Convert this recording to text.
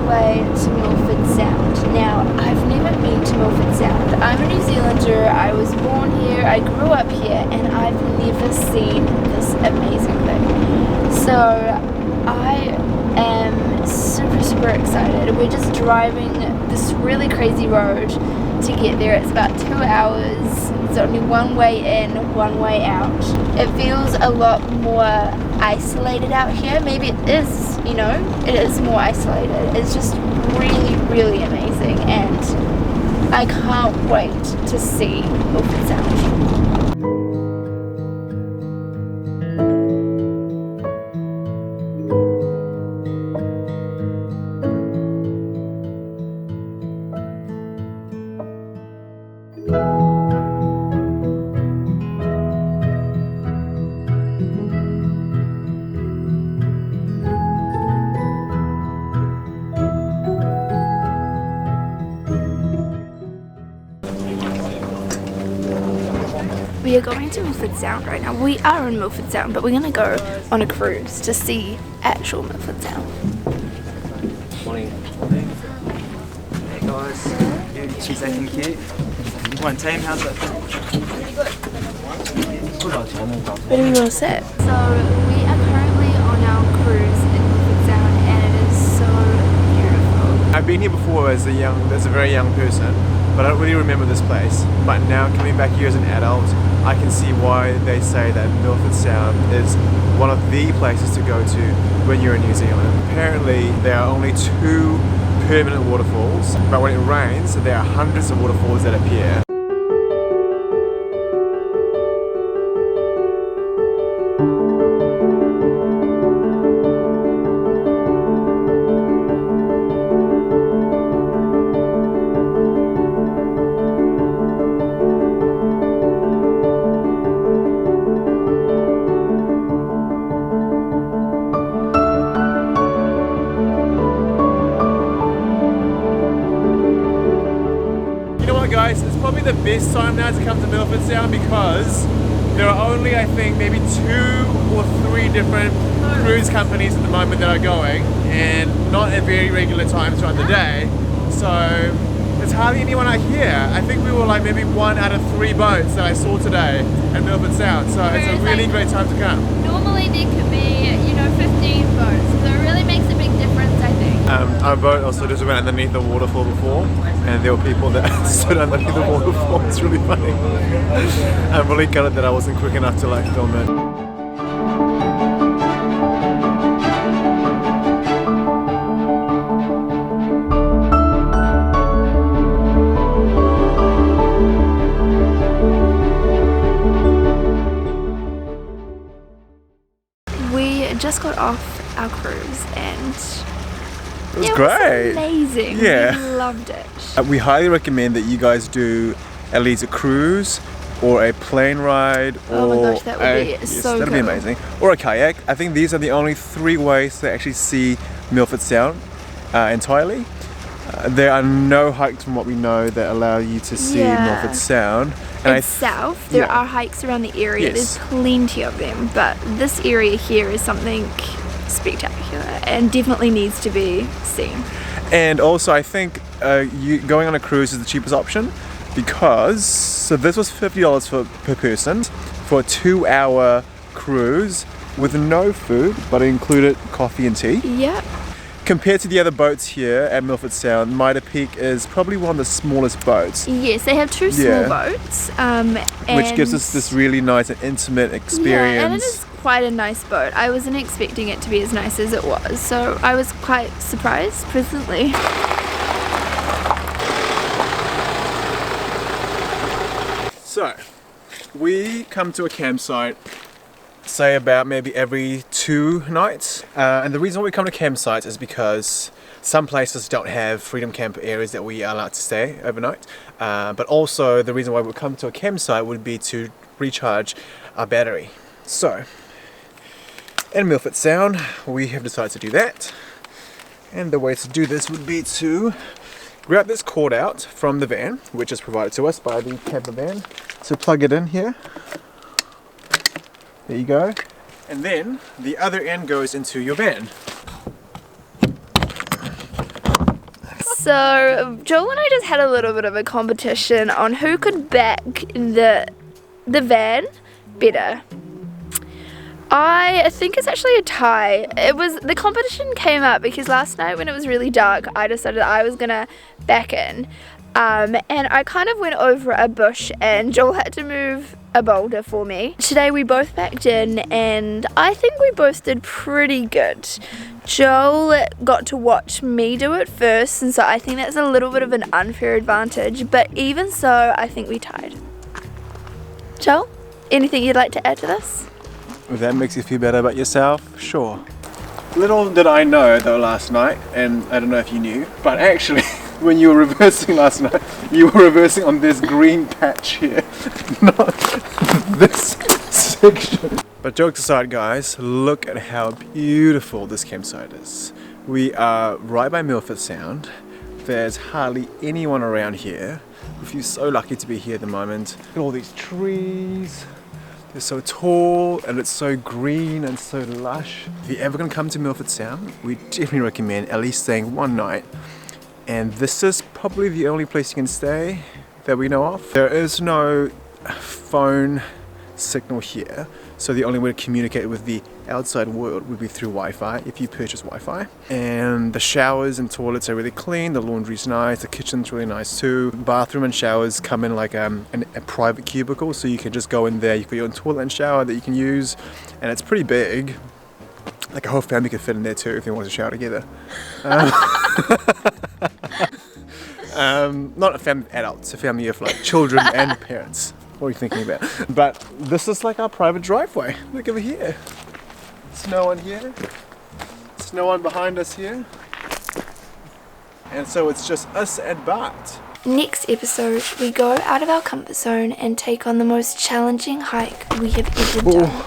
way to Milford Sound. Now, I've never been to Milford Sound. I'm a New Zealander, I was born here, I grew up here, and I've never seen this amazing thing. So, I am super excited. We're just driving this really crazy road to get there. It's about 2 hours. It's only one way in, one way out. It feels a lot more isolated out here. Maybe it is, you know, it is more isolated. It's just really amazing, and I can't wait to see Milford Sound. We are going to Milford Sound right now. We are in Milford Sound, but we're going to go on a cruise to see actual Milford Sound. Morning. Hey guys. She's acting cute. One team, how's that? Where do we want to sit? So we are currently on our cruise in Milford Sound, and it is so beautiful. I've been here before as a very young person, but I don't really remember this place. But now coming back here as an adult, I can see why they say that Milford Sound is one of the places to go to when you're in New Zealand. Apparently there are only 2 permanent waterfalls, but when it rains there are hundreds of waterfalls that appear. Guys, it's probably the best time now to come to Milford Sound because there are only, I think, maybe 2 or 3 different cruise companies at the moment that are going, and not at very regular times throughout the day. So there's hardly anyone out here. I think we were like maybe 1 out of 3 boats that I saw today at Milford Sound. So it's a really great time to come. Normally there could be, you know, 15 boats, so it really makes a big difference, I think. Our boat also just went underneath the waterfall before, and there were people that stood underneath the waterfall. It's really funny. I'm really gutted that I wasn't quick enough to like film it. We just got off our cruise and it was great. It was amazing. Yeah. We loved it. We highly recommend that you guys do at least a cruise or a plane ride, or oh my gosh, that would be so that'd cool. be amazing. Or a kayak. I think these are the only 3 ways to actually see Milford Sound entirely. There are no hikes from what we know that allow you to see Milford Sound. And south, there are hikes around the area. Yes. There's plenty of them, but this area here is something spectacular and definitely needs to be seen. And also I think going on a cruise is the cheapest option, because so this was $50 per person for a 2-hour cruise with no food, but it included coffee and tea. Yep. Compared to the other boats here at Milford Sound, Mitre Peak is probably one of the smallest boats. Yes, they have 2 small boats. Which gives us this really nice and intimate experience. Yeah, and it is quite a nice boat. I wasn't expecting it to be as nice as it was, so I was quite surprised, pleasantly. So, we come to a campsite, say about maybe every 2 nights. And the reason why we come to campsites is because some places don't have freedom camp areas that we are allowed to stay overnight. But also the reason why we come to a campsite would be to recharge our battery. So, in Milford Sound, we have decided to do that. And the way to do this would be to grab this cord out from the van, which is provided to us by the camper van. So plug it in here. There you go. And then the other end goes into your van. So Joel and I just had a little bit of a competition on who could back the van better. I think it's actually a tie. The competition came up because last night when it was really dark, I decided I was gonna back in. And I kind of went over a bush and Joel had to move a boulder for me. Today we both backed in and I think we both did pretty good. Joel got to watch me do it first, and so I think that's a little bit of an unfair advantage, but even so, I think we tied. Joel, anything you'd like to add to this? If that makes you feel better about yourself, sure. Little did I know though last night, and I don't know if you knew, but actually when you were reversing last night, you were reversing on this green patch here, not this section. But jokes aside guys, look at how beautiful this campsite is. We are right by Milford Sound. There's hardly anyone around here. We feel so lucky to be here at the moment. Look at all these trees. They're so tall and it's so green and so lush. If you're ever going to come to Milford Sound, we definitely recommend at least staying one night. And this is probably the only place you can stay that we know of. There is no phone signal here, so the only way to communicate with the outside world would be through Wi-Fi if you purchase Wi-Fi. And the showers and toilets are really clean, the laundry's nice, the kitchen's really nice too. Bathroom and showers come in like a private cubicle, so you can just go in there, you've got your own toilet and shower that you can use, and it's pretty big. Like a whole family could fit in there too if they want to shower together. Not a family of adults, a family of like children and parents. What are you thinking about? But this is like our private driveway. Look over here. There's no one here. There's no one behind us here. And so it's just us and Bart. Next episode, we go out of our comfort zone and take on the most challenging hike we have ever done.